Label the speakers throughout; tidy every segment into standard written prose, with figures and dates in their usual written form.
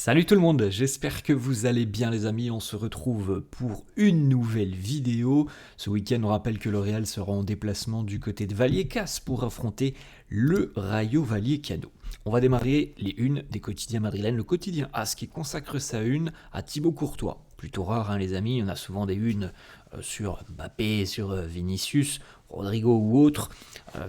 Speaker 1: Salut tout le monde, j'espère que vous allez bien les amis, on se retrouve pour une nouvelle vidéo. Ce week-end on rappelle que le Real sera en déplacement du côté de Vallecas pour affronter le Rayo Vallecano. On va démarrer les unes des quotidiens madrilènes, le quotidien AS qui consacre sa une à Thibaut Courtois. Plutôt rare les amis, on a souvent des unes sur Mbappé, sur Vinicius, Rodrigo ou autres,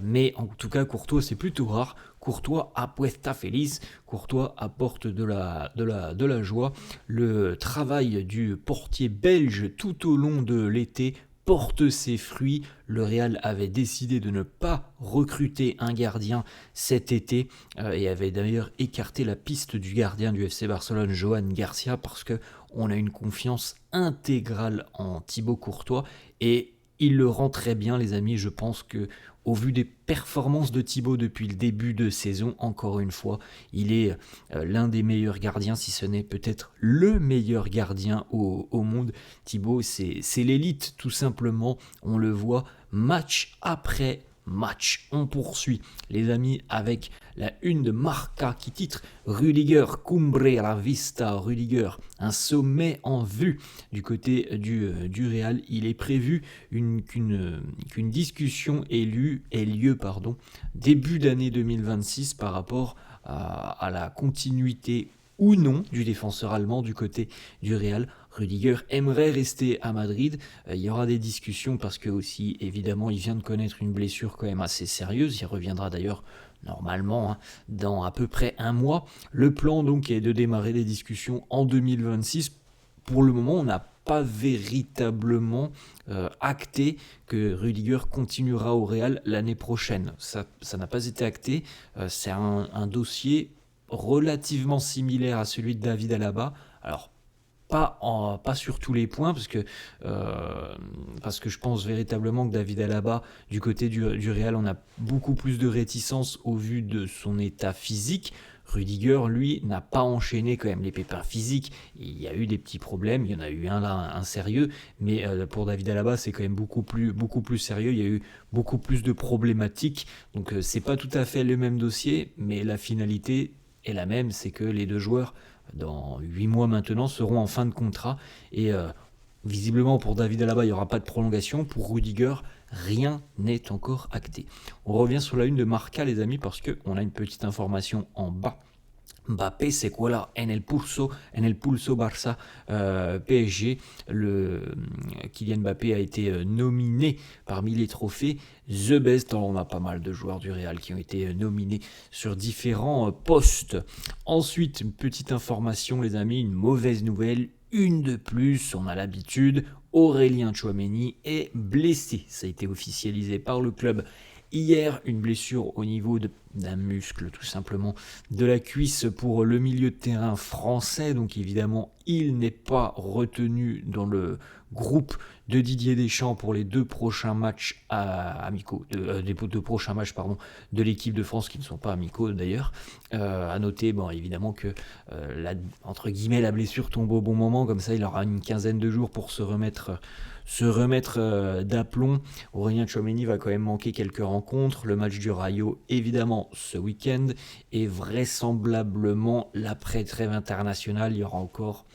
Speaker 1: mais en tout cas Courtois c'est plutôt rare. Courtois apuesta feliz, Courtois apporte de la joie. Le travail du portier belge tout au long de l'été porte ses fruits. Le Real avait décidé de ne pas recruter un gardien cet été et avait d'ailleurs écarté la piste du gardien du FC Barcelone, Johan Garcia, parce qu'on a une confiance intégrale en Thibaut Courtois et il le rend très bien les amis. Je pense que au vu des performances de Thibaut depuis le début de saison, encore une fois, il est l'un des meilleurs gardiens, si ce n'est peut-être le meilleur gardien au monde. Thibaut, c'est l'élite tout simplement, on le voit match après match. On poursuit les amis avec la une de Marca qui titre Rudiger, cumbre à la vista, Rudiger, un sommet en vue du côté du Real. Il est prévu qu'une discussion ait lieu début d'année 2026 par rapport à la continuité ou non du défenseur allemand du côté du Real. Rudiger aimerait rester à Madrid. Il y aura des discussions parce que aussi, évidemment, il vient de connaître une blessure quand même assez sérieuse. Il reviendra d'ailleurs normalement dans à peu près un mois. Le plan donc est de démarrer des discussions en 2026. Pour le moment, on n'a pas véritablement acté que Rudiger continuera au Real l'année prochaine. Ça n'a pas été acté. C'est un dossier relativement similaire à celui de David Alaba. Alors, pas sur tous les points, parce que je pense véritablement que David Alaba, du côté du Real, on a beaucoup plus de réticence au vu de son état physique. Rudiger, lui, n'a pas enchaîné quand même les pépins physiques. Il y a eu des petits problèmes, il y en a eu un là, un sérieux, mais pour David Alaba, c'est quand même beaucoup plus sérieux. Il y a eu beaucoup plus de problématiques, donc c'est pas tout à fait le même dossier, mais la finalité est la même, c'est que les deux joueurs dans 8 mois maintenant seront en fin de contrat et visiblement pour David Alaba il n'y aura pas de prolongation. Pour Rudiger rien n'est encore acté. On revient sur la une de Marca les amis parce qu'on a une petite information en bas. Mbappé se cuela en el pulso Barça PSG. Kylian Mbappé a été nominé parmi les trophées The Best. On a pas mal de joueurs du Real qui ont été nominés sur différents postes. Ensuite, une petite information les amis, une mauvaise nouvelle, une de plus, on a l'habitude. Aurélien Tchouaméni est blessé. Ça a été officialisé par le club hier, une blessure au niveau d'un muscle tout simplement de la cuisse pour le milieu de terrain français. Donc évidemment, il n'est pas retenu dans le groupe de Didier Deschamps pour les deux prochains matchs amicaux, deux prochains matchs de l'équipe de France qui ne sont pas amicaux d'ailleurs. À noter, évidemment que entre guillemets la blessure tombe au bon moment, comme ça il aura une quinzaine de jours pour se remettre d'aplomb. Aurélien Tchouaméni va quand même manquer quelques rencontres. Le match du Rayo, évidemment, ce week-end. Et vraisemblablement, l'après-trêve internationale, il y aura encore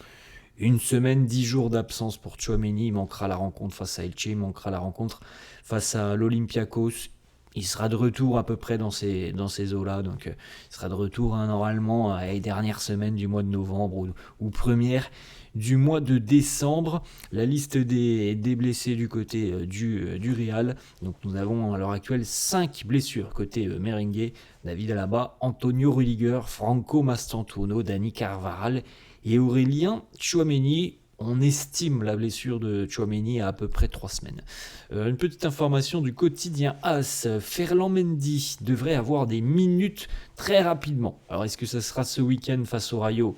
Speaker 1: une semaine, 10 jours d'absence pour Tchouaméni. Il manquera la rencontre face à Elche, il manquera la rencontre face à l'Olympiakos. Il sera de retour à peu près dans ces eaux-là, donc il sera de retour normalement à les dernières semaines du mois de novembre ou première du mois de décembre. La liste des blessés du côté du Real. Donc nous avons à l'heure actuelle 5 blessures côté merengue: David Alaba, Antonio Rudiger, Franco Mastantuono, Dani Carvajal et Aurélien Tchouaméni. On estime la blessure de Tchouaméni à peu près 3 semaines. Une petite information du quotidien AS. Ferland Mendy devrait avoir des minutes très rapidement. Alors est-ce que ça sera ce week-end face au Rayo ?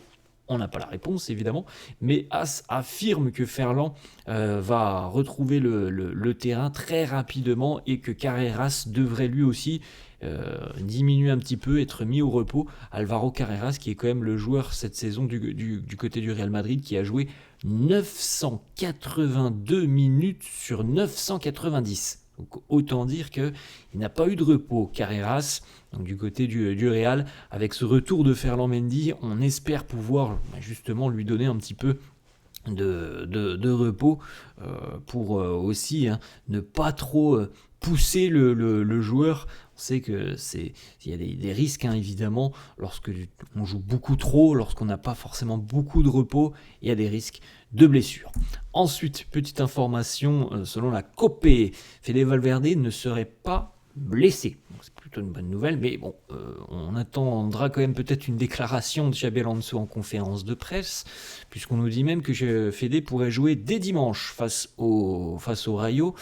Speaker 1: On n'a pas la réponse évidemment, mais AS affirme que Ferland va retrouver le terrain très rapidement et que Carreras devrait lui aussi diminuer un petit peu, être mis au repos. Alvaro Carreras qui est quand même le joueur cette saison du côté du Real Madrid qui a joué 982 minutes sur 990. Donc autant dire qu'il n'a pas eu de repos, Carreras. Donc du côté du Real, avec ce retour de Ferland Mendy, on espère pouvoir justement lui donner un petit peu de repos pour aussi ne pas trop pousser le joueur. On sait que il y a des risques évidemment lorsque on joue beaucoup trop, lorsqu'on n'a pas forcément beaucoup de repos, il y a des risques de blessures. Ensuite, petite information, selon la COPE, Fede Valverde ne serait pas blessé. Donc, c'est plutôt une bonne nouvelle, mais bon, on attendra quand même peut-être une déclaration de Xabi Alonso en conférence de presse, puisqu'on nous dit même que Fede pourrait jouer dès dimanche face au Rayo.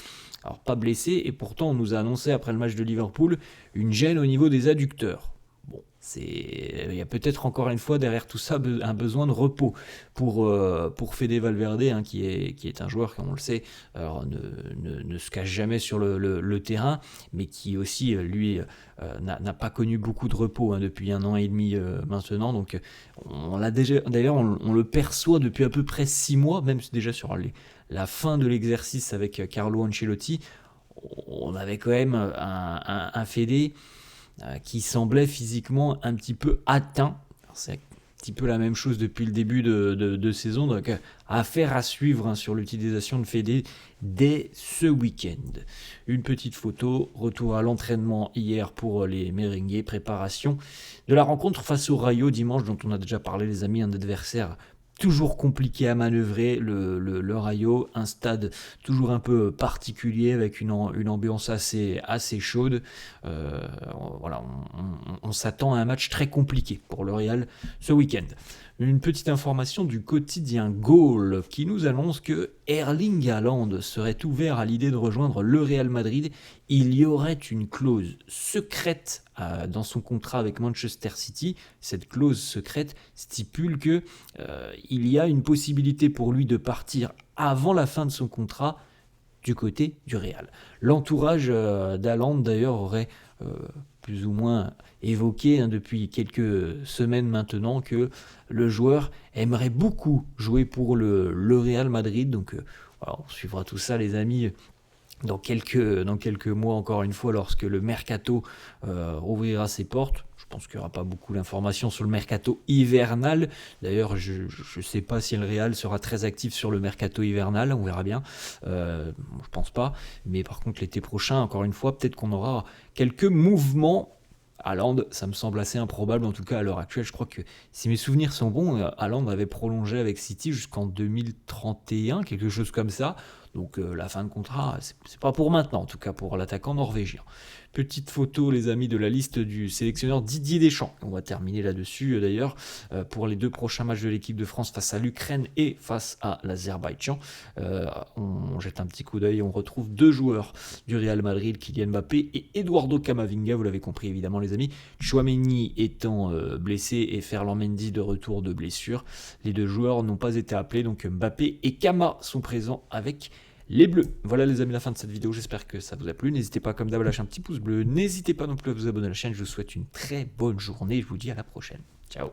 Speaker 1: Alors pas blessé, et pourtant on nous a annoncé après le match de Liverpool une gêne au niveau des adducteurs. Bon, il y a peut-être encore une fois derrière tout ça un besoin de repos pour Fede Valverde, qui est un joueur, comme on le sait, alors ne se cache jamais sur le terrain, mais qui aussi, lui, n'a pas connu beaucoup de repos depuis 1 an et demi maintenant. Donc on l'a déjà, d'ailleurs, on le perçoit depuis à peu près 6 mois, même déjà sur la fin de l'exercice avec Carlo Ancelotti. On avait quand même un Fede qui semblait physiquement un petit peu atteint. C'est un petit peu la même chose depuis le début de saison, donc affaire à suivre sur l'utilisation de Fede dès ce week-end. Une petite photo, retour à l'entraînement hier pour les Merengues, préparation de la rencontre face au Rayo dimanche, dont on a déjà parlé les amis, un adversaire toujours compliqué à manœuvrer, le Rayo, un stade toujours un peu particulier avec une ambiance assez chaude. Voilà, on s'attend à un match très compliqué pour le Real ce week-end. Une petite information du quotidien Goal qui nous annonce que Erling Haaland serait ouvert à l'idée de rejoindre le Real Madrid. Il y aurait une clause secrète dans son contrat avec Manchester City. Cette clause secrète stipule que il y a une possibilité pour lui de partir avant la fin de son contrat du côté du Real. L'entourage d'Haaland d'ailleurs aurait plus ou moins évoqué depuis quelques semaines maintenant que le joueur aimerait beaucoup jouer pour le Real Madrid. Donc voilà, on suivra tout ça les amis dans quelques mois encore une fois lorsque le mercato ouvrira ses portes. Je pense qu'il n'y aura pas beaucoup d'informations sur le mercato hivernal. D'ailleurs, je ne sais pas si le Real sera très actif sur le mercato hivernal, on verra bien. Je pense pas. Mais par contre, l'été prochain, encore une fois, peut-être qu'on aura quelques mouvements. Haaland, ça me semble assez improbable, en tout cas à l'heure actuelle. Je crois que si mes souvenirs sont bons, Haaland avait prolongé avec City jusqu'en 2031, quelque chose comme ça. Donc la fin de contrat, c'est pas pour maintenant, en tout cas pour l'attaquant norvégien. Petite photo, les amis, de la liste du sélectionneur Didier Deschamps. On va terminer là-dessus d'ailleurs pour les 2 prochains matchs de l'équipe de France face à l'Ukraine et face à l'Azerbaïdjan. On jette un petit coup d'œil, on retrouve 2 joueurs du Real Madrid, Kylian Mbappé et Eduardo Camavinga, vous l'avez compris évidemment les amis. Tchouaméni étant blessé et Ferland Mendy de retour de blessure. Les 2 joueurs n'ont pas été appelés, donc Mbappé et Kama sont présents avec les bleus. Voilà les amis, la fin de cette vidéo, j'espère que ça vous a plu. N'hésitez pas comme d'hab à lâcher un petit pouce bleu, n'hésitez pas non plus à vous abonner à la chaîne, je vous souhaite une très bonne journée, je vous dis à la prochaine. Ciao.